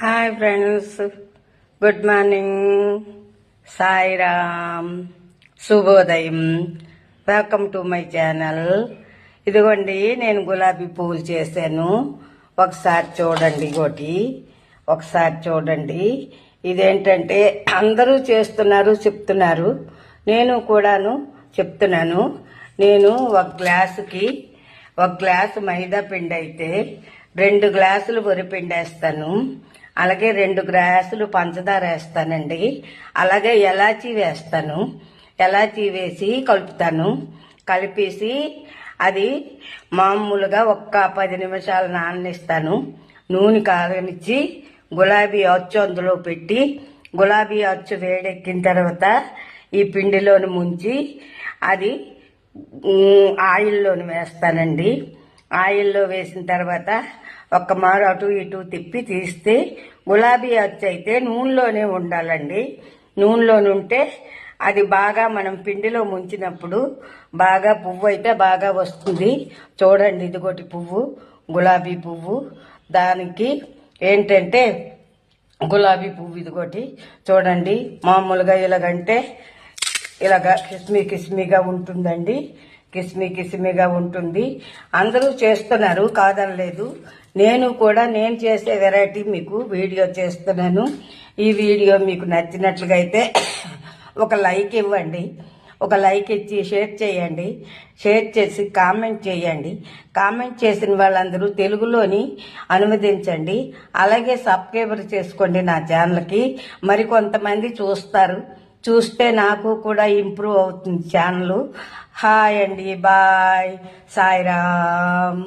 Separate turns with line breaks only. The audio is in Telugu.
Hi friends, good morning, Sairam, శుభోదయం. Welcome to my channel. ఇదిగోండి, నేను గులాబీ పువ్వులు చేశాను. ఒకసారి చూడండి, ఒకసారి చూడండి. ఇదేంటంటే అందరూ చేస్తున్నారు, చెప్తున్నారు, నేను కూడాను చెప్తున్నాను. నేను ఒక గ్లాసు మైదా పిండి అయితే 2 గ్లాసులు వరిపిండి వేస్తాను. అలాగే 2 గ్లాసులు పంచదార వేస్తానండి. అలాగే ఎలాచీ వేస్తాను. ఎలాచీ వేసి కలుపుతాను. కలిపేసి అది మామూలుగా 10 నిమిషాలు నాననిస్తాను. నూనె కాగనిచ్చి గులాబీ అచ్చు అందులో పెట్టి, గులాబీ అచ్చు వేడెక్కిన తర్వాత ఈ పిండిలోని ముంచి అది ఆయిల్లోని వేస్తానండి. ఆయిల్లో వేసిన తర్వాత ఒక్క మారు అటు ఇటు తిప్పి తీస్తే గులాబీ అచ్చు అయితే నూనెలోనే ఉండాలండి. నూనెలోనే ఉంటే అది బాగా మనం పిండిలో ముంచినప్పుడు బాగా పువ్వు అయితే బాగా వస్తుంది. చూడండి, ఇదిగోటి పువ్వు, గులాబీ పువ్వు. దానికి ఏంటంటే గులాబీ పువ్వు ఇదిగోటి చూడండి. మామూలుగా ఇలాగంటే ఇలాగా కిస్మీగా ఉంటుందండి. కిస్మీగా ఉంటుంది. అందరూ చేస్తున్నారు, కాదనలేదు. నేను చేసే వెరైటీ మీకు వీడియో చేస్తున్నాను. ఈ వీడియో మీకు నచ్చినట్లుగా అయితే ఒక లైక్ ఇవ్వండి. ఒక లైక్ ఇచ్చి షేర్ చేయండి. షేర్ చేసి కామెంట్ చేయండి. కామెంట్ చేసిన వాళ్ళందరూ తెలుగులోని అనువదించండి. అలాగే సబ్స్క్రైబర్ చేసుకోండి నా ఛానల్కి. మరికొంతమంది చూస్తారు. చూస్తే నాకు కూడా ఇంప్రూవ్ అవుతుంది ఛానల్. హాయ్ అండి, బాయ్, సాయిరామ్.